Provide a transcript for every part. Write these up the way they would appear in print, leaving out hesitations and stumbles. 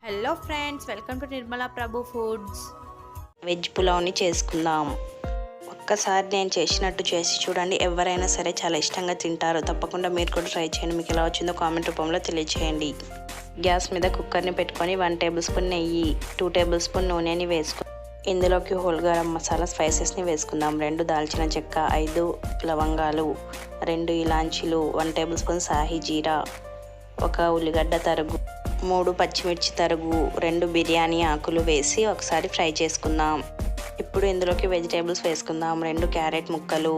Hello friends, welcome to Nirmala Prabhu foods. Veg పులావ్ని చేసుకుందాం. ఒక్కసారి నేను చేసినట్టు చేసి చూడండి, ఎవరైనా సరే చాలా ఇష్టంగా తింటారు. తప్పకుండా మీరు కూడా ట్రై చేయండి. మీకు ఎలా వచ్చిందో కామెంట్ రూపంలో తెలియచేయండి. గ్యాస్ మీద కుక్కర్ని పెట్టుకొని 1 టేబుల్ స్పూన్ నెయ్యి, 2 టేబుల్ స్పూన్ నూనెని వేసుకొని ఇందులోకి హోల్ గరం మసాలా స్పైసెస్ని వేసుకుందాం. 2 దాల్చిన చెక్క, 5 లవంగాలు, 2 ఇలాంచీలు, 1 టేబుల్ స్పూన్ సాహి జీరా, 1 ఉల్లిగడ్డ తరుగు, 3 పచ్చిమిర్చి తరుగు, 2 బిర్యానీ ఆకులు వేసి ఒకసారి ఫ్రై చేసుకుందాం. ఇప్పుడు ఇందులోకి వెజిటేబుల్స్ వేసుకుందాం. 2 క్యారెట్ ముక్కలు,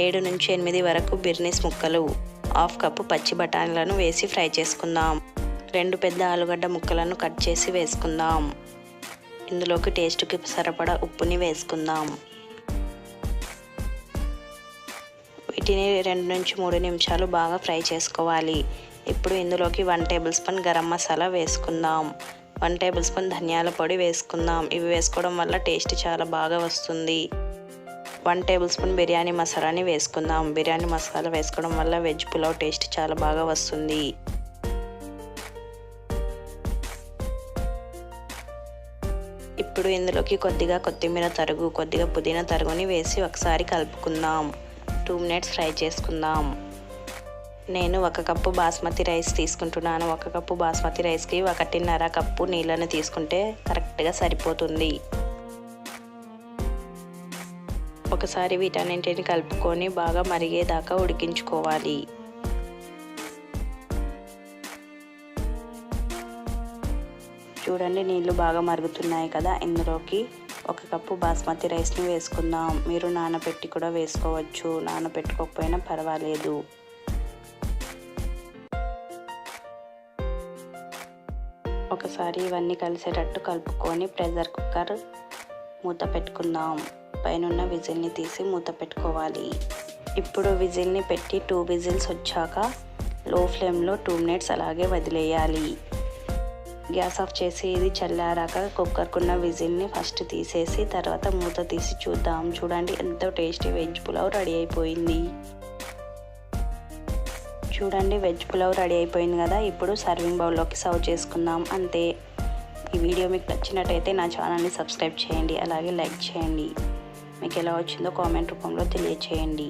7 నుంచి 8 వరకు బిర్నీస్ ముక్కలు, 1/2 కప్పు పచ్చి బఠానీలను వేసి ఫ్రై చేసుకుందాం. 2 పెద్ద ఆలుగడ్డ ముక్కలను కట్ చేసి వేసుకుందాం. ఇందులోకి టేస్ట్కి సరిపడా ఉప్పుని వేసుకుందాం. వీటిని 2 నుంచి 3 నిమిషాలు బాగా ఫ్రై చేసుకోవాలి. ఇప్పుడు ఇందులోకి 1 టేబుల్ స్పూన్ గరం మసాలా వేసుకుందాం. 1 టేబుల్ స్పూన్ ధనియాల పొడి వేసుకుందాం. ఇవి వేసుకోవడం వల్ల టేస్ట్ చాలా బాగా వస్తుంది. 1 టేబుల్ స్పూన్ బిర్యానీ మసాలాని వేసుకుందాం. బిర్యానీ మసాలా వేసుకోవడం వల్ల వెజ్ పులావ్ టేస్ట్ చాలా బాగా వస్తుంది. ఇప్పుడు ఇందులోకి కొద్దిగా కొత్తిమీర తరుగు, కొద్దిగా పుదీనా తరుగుని వేసి ఒకసారి కలుపుకుందాం. 2 మినిట్స్ ఫ్రై చేసుకుందాం. నేను 1 కప్పు బాస్మతి రైస్ తీసుకుంటున్నాను. 1 కప్పు బాస్మతి రైస్కి 1.5 కప్పు నీళ్ళని తీసుకుంటే కరెక్ట్గా సరిపోతుంది. ఒకసారి వీటన్నింటిని కలుపుకొని బాగా మరిగేదాకా ఉడికించుకోవాలి. చూడండి, నీళ్ళు బాగా మరుగుతున్నాయి కదా. ఇందులోకి 1 కప్పు బాస్మతి రైస్ని వేసుకుందాం. మీరు నానబెట్టి కూడా వేసుకోవచ్చు, నానబెట్టుకోకపోయినా పర్వాలేదు. ఒకసారి ఇవన్నీ కలిసేటట్టు కలుపుకొని ప్రెషర్ కుక్కర్ మూత పెట్టుకుందాం. పైనున్న విజిల్ని తీసి మూత పెట్టుకోవాలి. ఇప్పుడు విజిల్ని పెట్టి 2 విజిల్స్ వచ్చాక లో ఫ్లేమ్లో 2 మినిట్స్ అలాగే వదిలేయాలి. గ్యాస్ ఆఫ్ చేసి ఇది చల్లారాక కుక్కర్కున్న విజిల్ని ఫస్ట్ తీసేసి తర్వాత మూత తీసి చూద్దాం. చూడండి, ఎంతో టేస్టీ వెజ్ పులావ్ రెడీ అయిపోయింది. చూడండి, వెజ్ పులావ్ రెడీ అయిపోయింది కదా. ఇప్పుడు సర్వింగ్ బౌల్లోకి సర్వ్ చేసుకుందాం. అంతే. ఈ వీడియో మీకు నచ్చినట్టయితే నా ఛానల్ని సబ్స్క్రైబ్ చేయండి, అలాగే లైక్ చేయండి. మీకు ఎలా వచ్చిందో కామెంట్ రూపంలో తెలియచేయండి.